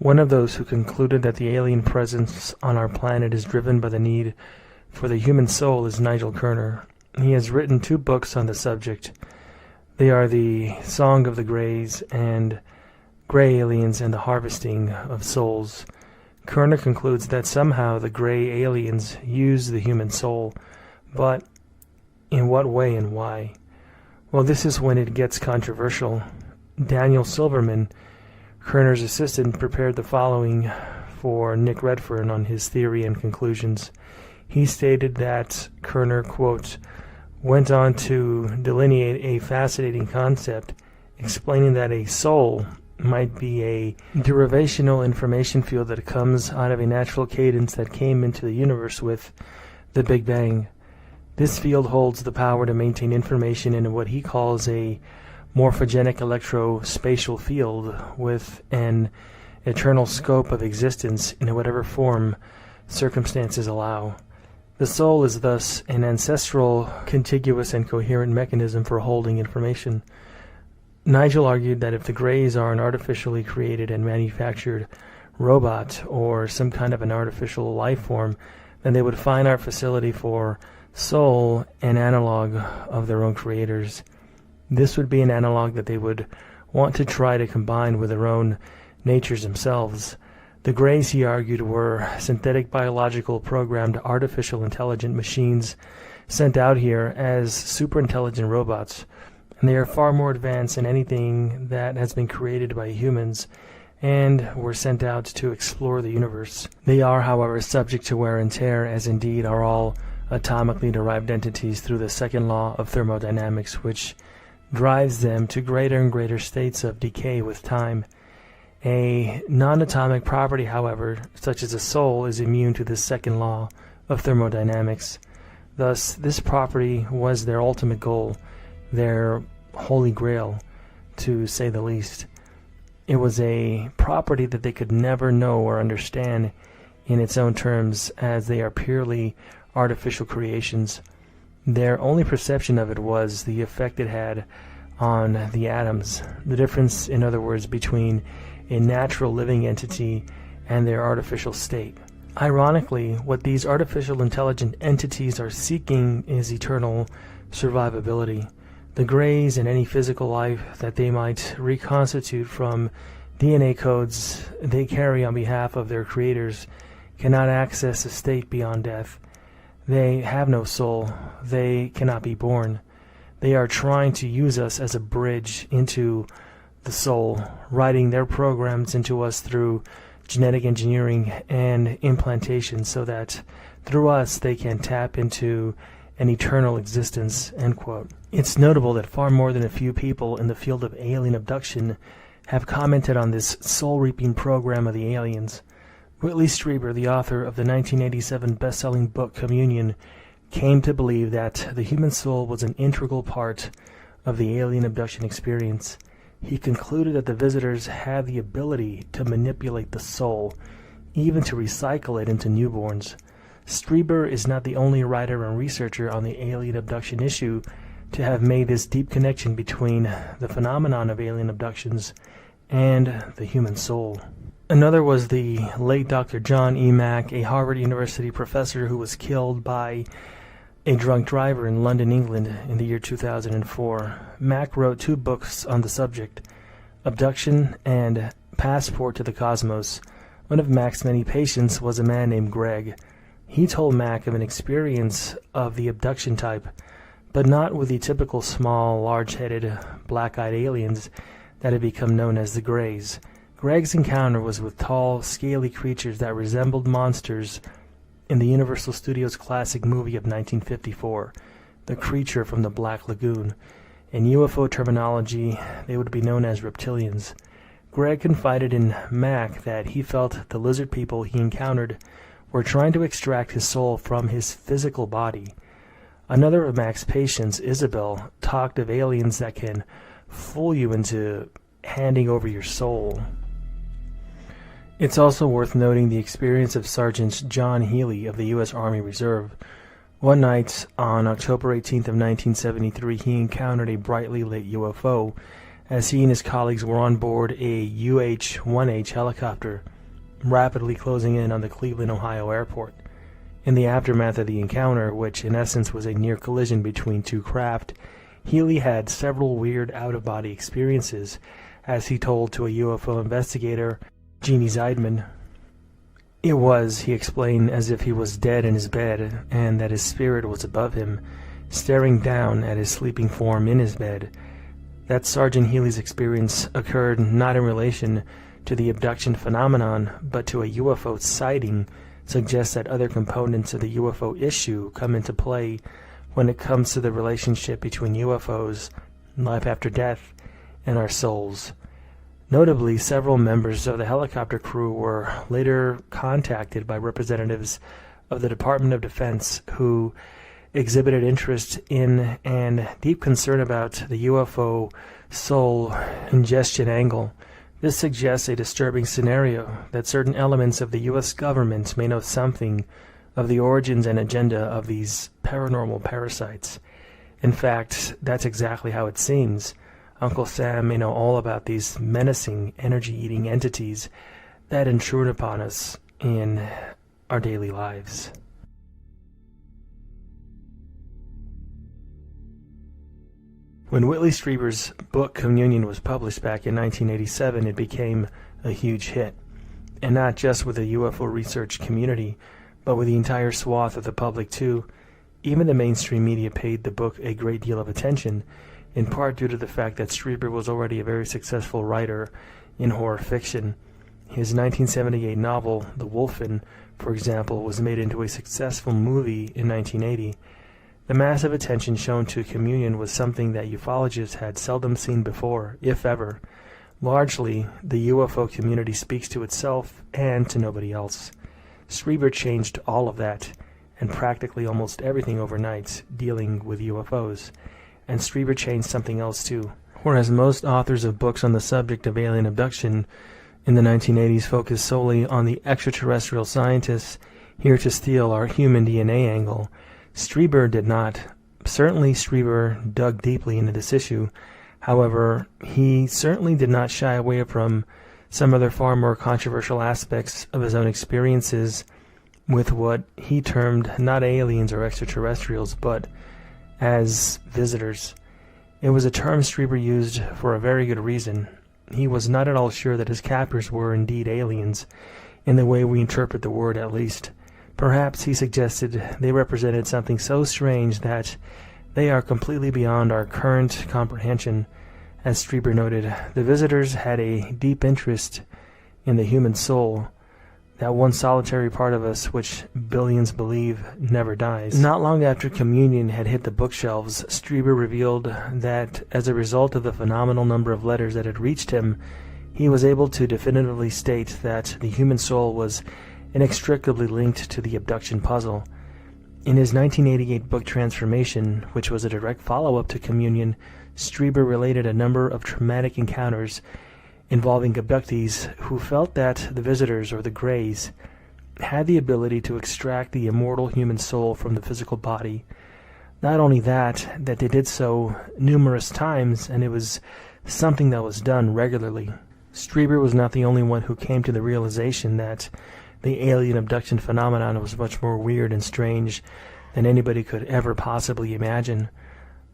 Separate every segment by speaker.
Speaker 1: One of those who concluded that the alien presence on our planet is driven by the need for the human soul is Nigel Kerner. He has written 2 books on the subject. They are The Song of the Greys and Grey Aliens and the Harvesting of Souls. Kerner concludes that somehow the Grey aliens use the human soul, but in what way and why? Well, this is when it gets controversial. Daniel Silverman, Kerner's assistant, prepared the following for Nick Redfern on his theory and conclusions. He stated that Kerner, quote, went on to delineate a fascinating concept, explaining that a soul might be a derivational information field that comes out of a natural cadence that came into the universe with the Big Bang. This field holds the power to maintain information in what he calls a morphogenic electrospatial field with an eternal scope of existence in whatever form circumstances allow. The soul is thus an ancestral, contiguous, and coherent mechanism for holding information. Nigel argued that if the Greys are an artificially created and manufactured robot or some kind of an artificial life form, then they would find our facility for soul an analog of their own creators. This would be an analog that they would want to try to combine with their own natures themselves. The Greys, he argued, were synthetic biological programmed artificial intelligent machines sent out here as superintelligent robots, and they are far more advanced than anything that has been created by humans and were sent out to explore the universe. They are, however, subject to wear and tear, as indeed are all atomically derived entities, through the second law of thermodynamics, which drives them to greater and greater states of decay with time. A non-atomic property, however, such as a soul, is immune to this second law of thermodynamics. Thus, this property was their ultimate goal, their holy grail, to say the least. It was a property that they could never know or understand in its own terms, as they are purely artificial creations. Their only perception of it was the effect it had on the atoms, the difference, in other words, between a natural living entity and their artificial state. Ironically, what these artificial intelligent entities are seeking is eternal survivability. The Greys and any physical life that they might reconstitute from DNA codes they carry on behalf of their creators cannot access a state beyond death. They have no soul. They cannot be born. They are trying to use us as a bridge into the soul, writing their programs into us through genetic engineering and implantation so that through us they can tap into an eternal existence, end quote. It's notable that far more than a few people in the field of alien abduction have commented on this soul-reaping program of the aliens. Whitley Strieber, the author of the 1987 best-selling book Communion, came to believe that the human soul was an integral part of the alien abduction experience. He concluded that the visitors had the ability to manipulate the soul, even to recycle it into newborns. Strieber is not the only writer and researcher on the alien abduction issue to have made this deep connection between the phenomenon of alien abductions and the human soul. Another was the late Dr. John E. Mack, a Harvard University professor who was killed by a drunk driver in London, England in the year 2004. Mack wrote 2 books on the subject, Abduction and Passport to the Cosmos. One of Mack's many patients was a man named Greg. He told Mack of an experience of the abduction type, but not with the typical small, large-headed, black-eyed aliens that had become known as the Greys. Greg's encounter was with tall, scaly creatures that resembled monsters in the Universal Studios classic movie of 1954, The Creature from the Black Lagoon. In UFO terminology, they would be known as reptilians. Greg confided in Mack that he felt the lizard people he encountered were trying to extract his soul from his physical body. Another of Mack's patients, Isabel, talked of aliens that can fool you into handing over your soul. It's also worth noting the experience of Sergeant John Healy of the U.S. Army Reserve. One night, on October 18th of 1973, he encountered a brightly lit UFO as he and his colleagues were on board a UH-1H helicopter. rapidly closing in on the Cleveland, Ohio airport. In the aftermath of the encounter, which in essence was a near collision between two craft, Healy had several weird out-of-body experiences, as he told to a UFO investigator, Jeannie Zeidman. It was, he explained, as if he was dead in his bed, and that his spirit was above him, staring down at his sleeping form in his bed. That Sergeant Healy's experience occurred not in relation to the abduction phenomenon, but to a UFO sighting, suggests that other components of the UFO issue come into play when it comes to the relationship between UFOs, life after death, and our souls. Notably, several members of the helicopter crew were later contacted by representatives of the Department of Defense who exhibited interest in and deep concern about the UFO soul ingestion angle. This suggests a disturbing scenario that certain elements of the U.S. government may know something of the origins and agenda of these paranormal parasites. In fact, that's exactly how it seems. Uncle Sam may know all about these menacing, energy-eating entities that intrude upon us in our daily lives. When Whitley Strieber's book Communion was published back in 1987, it became a huge hit, and not just with the UFO research community, but with the entire swath of the public too. Even the mainstream media paid the book a great deal of attention, in part due to the fact that Strieber was already a very successful writer in horror fiction. His 1978 novel, The Wolfen, for example, was made into a successful movie in 1980. The massive attention shown to Communion was something that ufologists had seldom seen before, if ever. Largely, the UFO community speaks to itself and to nobody else. Strieber changed all of that, and practically almost everything overnight dealing with UFOs. And Strieber changed something else too. Whereas most authors of books on the subject of alien abduction in the 1980s focused solely on the extraterrestrial scientists here to steal our human DNA angle, Strieber did not. Certainly Strieber dug deeply into this issue. However, he certainly did not shy away from some other far more controversial aspects of his own experiences with what he termed not aliens or extraterrestrials, but as visitors. It was a term Strieber used for a very good reason. He was not at all sure that his captors were indeed aliens, in the way we interpret the word at least. Perhaps, he suggested, they represented something so strange that they are completely beyond our current comprehension. As Strieber noted, the visitors had a deep interest in the human soul, that one solitary part of us which billions believe never dies. Not long after Communion had hit the bookshelves, Strieber revealed that as a result of the phenomenal number of letters that had reached him, he was able to definitively state that the human soul was inextricably linked to the abduction puzzle. In his 1988 book Transformation, which was a direct follow-up to Communion, Strieber related a number of traumatic encounters involving abductees who felt that the visitors, or the Greys, had the ability to extract the immortal human soul from the physical body. Not only that they did so numerous times, and it was something that was done regularly. Strieber was not the only one who came to the realization that the alien abduction phenomenon was much more weird and strange than anybody could ever possibly imagine.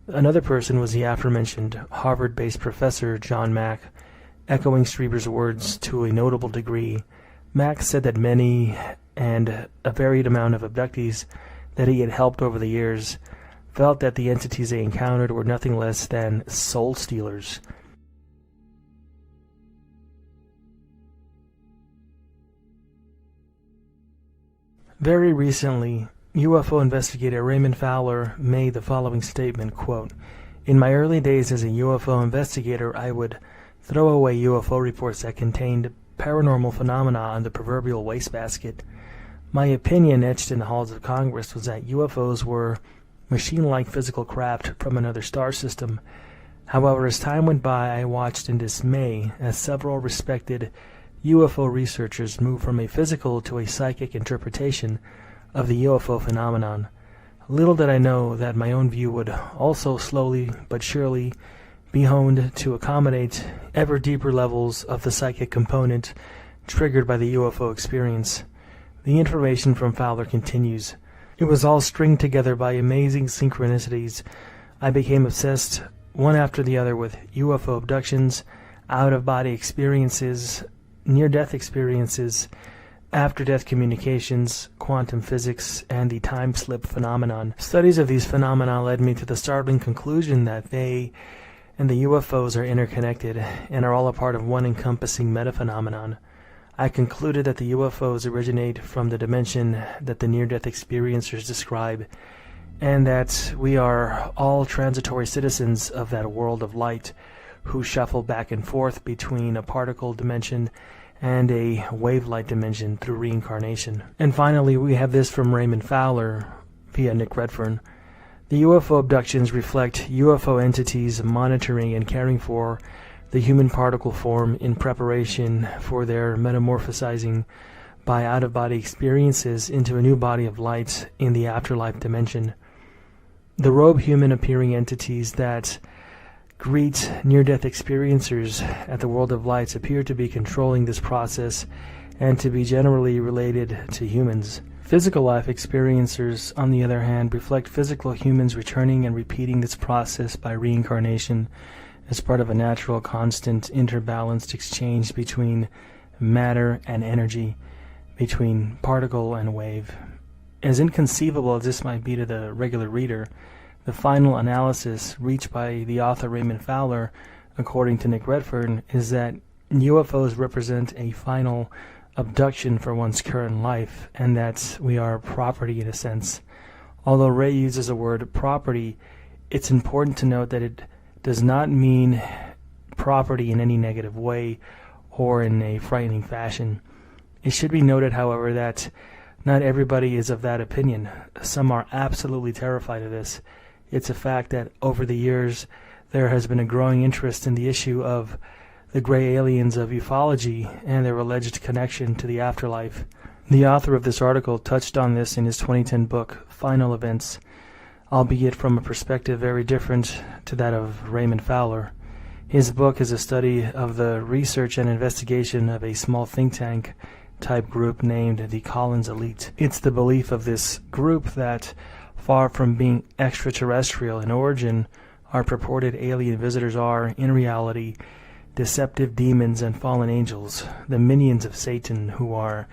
Speaker 1: Another person was the aforementioned Harvard-based professor John Mack. Echoing Strieber's words to a notable degree, Mack said that many and a varied amount of abductees that he had helped over the years felt that the entities they encountered were nothing less than soul stealers. Very recently, UFO investigator Raymond Fowler made the following statement, quote, "In my early days as a UFO investigator, I would throw away UFO reports that contained paranormal phenomena on the proverbial wastebasket. My opinion, etched in the halls of Congress, was that UFOs were machine-like physical craft from another star system. However, as time went by, I watched in dismay as several respected UFO researchers moved from a physical to a psychic interpretation of the UFO phenomenon. Little did I know that my own view would also slowly but surely be honed to accommodate ever deeper levels of the psychic component triggered by the UFO experience. The information from Fowler continues. It was all stringed together by amazing synchronicities. I became obsessed, one after the other, with UFO abductions, out-of-body experiences, near-death experiences, after-death communications, quantum physics, and the time-slip phenomenon. Studies of these phenomena led me to the startling conclusion that they and the UFOs are interconnected and are all a part of one encompassing metaphenomenon. I concluded that the UFOs originate from the dimension that the near-death experiencers describe, and that we are all transitory citizens of that world of light who shuffle back and forth between a particle dimension and a wave-light dimension through reincarnation. And finally, we have this from Raymond Fowler via Nick Redfern. The UFO abductions reflect UFO entities monitoring and caring for the human particle form in preparation for their metamorphosizing by out-of-body experiences into a new body of light in the afterlife dimension. The robe human appearing entities that greet near-death experiencers at the world of lights appear to be controlling this process and to be generally related to humans. Physical life experiencers, on the other hand, reflect physical humans returning and repeating this process by reincarnation as part of a natural, constant, interbalanced exchange between matter and energy, between particle and wave. As inconceivable as this might be to the regular reader, the final analysis reached by the author Raymond Fowler, according to Nick Redfern, is that UFOs represent a final abduction for one's current life, and that we are property in a sense. Although Ray uses the word property, it's important to note that it does not mean property in any negative way or in a frightening fashion. It should be noted, however, that not everybody is of that opinion. Some are absolutely terrified of this. It's a fact that over the years there has been a growing interest in the issue of the gray aliens of ufology and their alleged connection to the afterlife. The author of this article touched on this in his 2010 book, Final Events, albeit from a perspective very different to that of Raymond Fowler. His book is a study of the research and investigation of a small think tank type group named the Collins Elite. It's the belief of this group that, far from being extraterrestrial in origin, our purported alien visitors are, in reality, deceptive demons and fallen angels, the minions of Satan, who are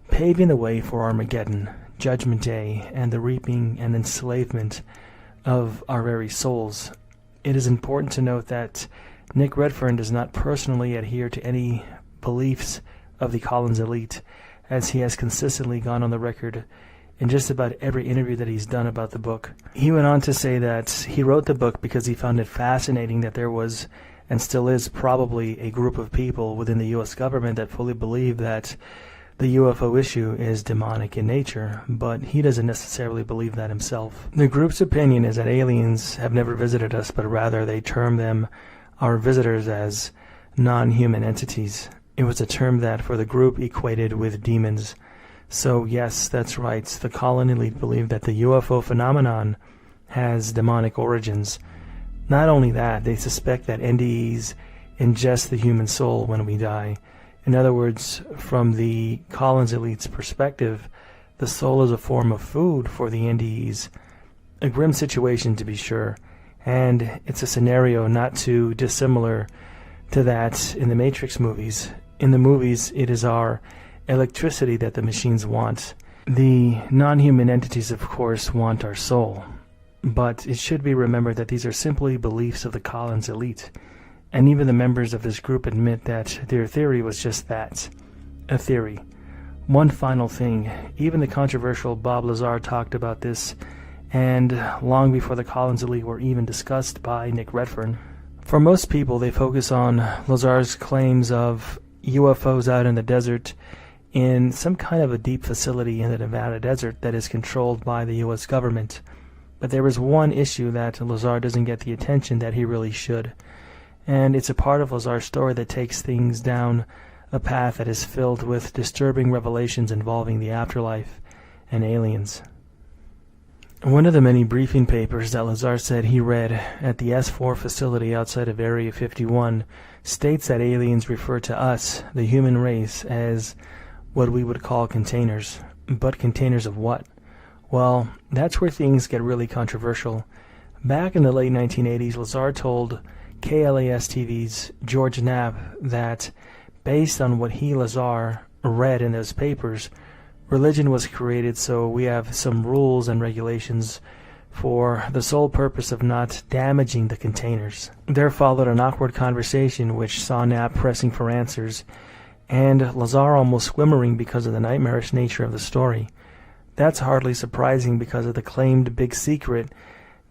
Speaker 1: paving the way for Armageddon, Judgment Day, and the reaping and enslavement of our very souls. It is important to note that Nick Redfern does not personally adhere to any beliefs of the Collins Elite, as he has consistently gone on the record in just about every interview that he's done about the book. He went on to say that he wrote the book because he found it fascinating that there was, and still is, probably a group of people within the U.S. government that fully believe that the UFO issue is demonic in nature, but he doesn't necessarily believe that himself. The group's opinion is that aliens have never visited us, but rather they term them, our visitors, as non-human entities. It was a term that, for the group, equated with demons. So yes, that's right, the Collins Elite believe that the UFO phenomenon has demonic origins. Not only that, they suspect that NDEs ingest the human soul when we die. In other words, from the Collins Elite's perspective, the soul is a form of food for the NDEs. A grim situation, to be sure, and it's a scenario not too dissimilar to that in the Matrix movies. In the movies, it is our electricity that the machines want. The non-human entities, of course, want our soul. But it should be remembered that these are simply beliefs of the Collins Elite, and even the members of this group admit that their theory was just that, a theory. One final thing, even the controversial Bob Lazar talked about this, and long before the Collins Elite were even discussed by Nick Redfern. For most people, they focus on Lazar's claims of UFOs out in the desert in some kind of a deep facility in the Nevada desert that is controlled by the U.S. government. But there is one issue that Lazar doesn't get the attention that he really should. And it's a part of Lazar's story that takes things down a path that is filled with disturbing revelations involving the afterlife and aliens. One of the many briefing papers that Lazar said he read at the S4 facility outside of Area 51 states that aliens refer to us, the human race, as what we would call containers. But containers of what? Well, that's where things get really controversial. Back in the late 1980s, Lazar told KLAS-TV's George Knapp that, based on what he, Lazar, read in those papers, religion was created so we have some rules and regulations for the sole purpose of not damaging the containers. There followed an awkward conversation which saw Knapp pressing for answers, and Lazar almost swimmering because of the nightmarish nature of the story. That's hardly surprising because of the claimed big secret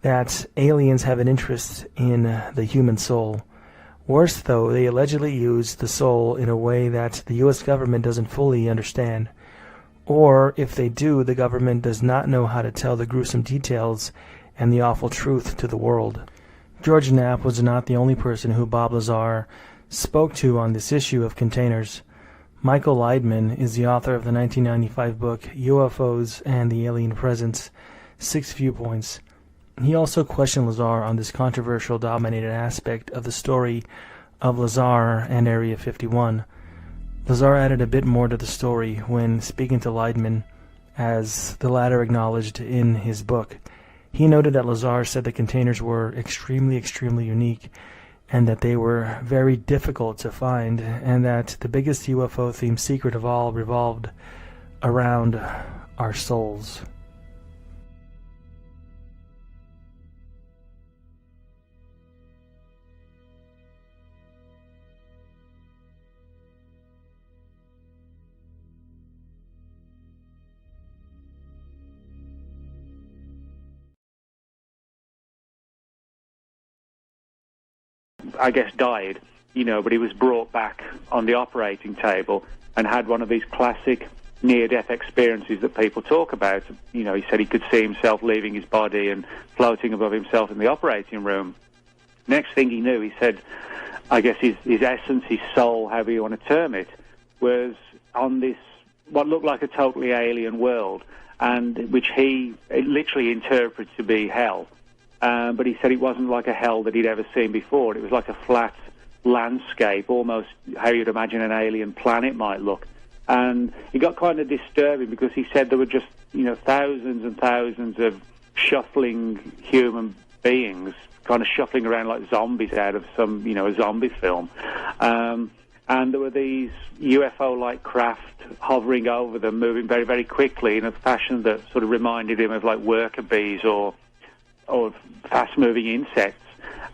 Speaker 1: that aliens have an interest in the human soul. Worse, though, they allegedly use the soul in a way that the U.S. government doesn't fully understand. Or, if they do, the government does not know how to tell the gruesome details and the awful truth to the world. George Knapp was not the only person who Bob Lazar spoke to on this issue of containers. Michael Leidman is the author of the 1995 book UFOs and the Alien Presence, 6 Viewpoints. He also questioned Lazar on this controversial dominated aspect of the story of Lazar and Area 51. Lazar added a bit more to the story when speaking to Leidman, as the latter acknowledged in his book. He noted that Lazar said the containers were extremely unique, and that they were very difficult to find, and that the biggest UFO-themed secret of all revolved around our souls.
Speaker 2: I guess died, but he was brought back on the operating table and had one of these classic near-death experiences that people talk about. He said he could see himself leaving his body and floating above himself in the operating room. Next thing he knew, he said, I guess his essence, his soul, however you want to term it, was on this, what looked like a totally alien world, and which he literally interpreted to be hell. But he said it wasn't like a hell that he'd ever seen before. It was like a flat landscape, almost how you'd imagine an alien planet might look. And it got kind of disturbing because he said there were just, thousands and thousands of shuffling human beings, kind of shuffling around like zombies out of some, a zombie film. And there were these UFO-like craft hovering over them, moving very, very quickly in a fashion that sort of reminded him of like worker bees or fast-moving insects,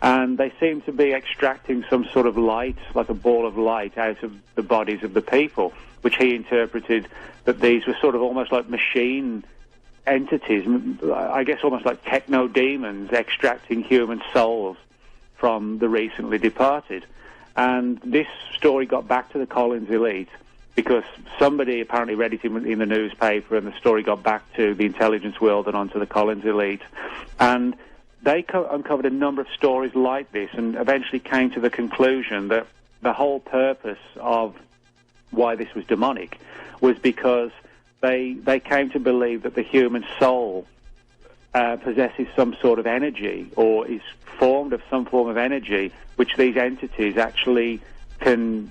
Speaker 2: and they seem to be extracting some sort of light, like a ball of light, out of the bodies of the people, which he interpreted that these were sort of almost like machine entities, I guess almost like techno-demons extracting human souls from the recently departed. And this story got back to the Collins elite because somebody apparently read it in the newspaper, and the story got back to the intelligence world and onto the Collins elite. And they uncovered a number of stories like this and eventually came to the conclusion that the whole purpose of why this was demonic was because they came to believe that the human soul possesses some sort of energy or is formed of some form of energy which these entities actually can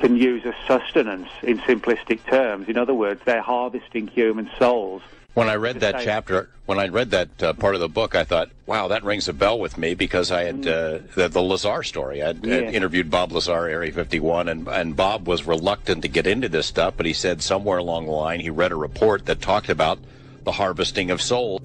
Speaker 2: use as sustenance in simplistic terms. In other words, they're harvesting human souls.
Speaker 3: When I read that chapter, when I read that part of the book, I thought, wow, that rings a bell with me because I had the Lazar story. I had interviewed Bob Lazar, Area 51, and Bob was reluctant to get into this stuff, but he said somewhere along the line he read a report that talked about the harvesting of souls.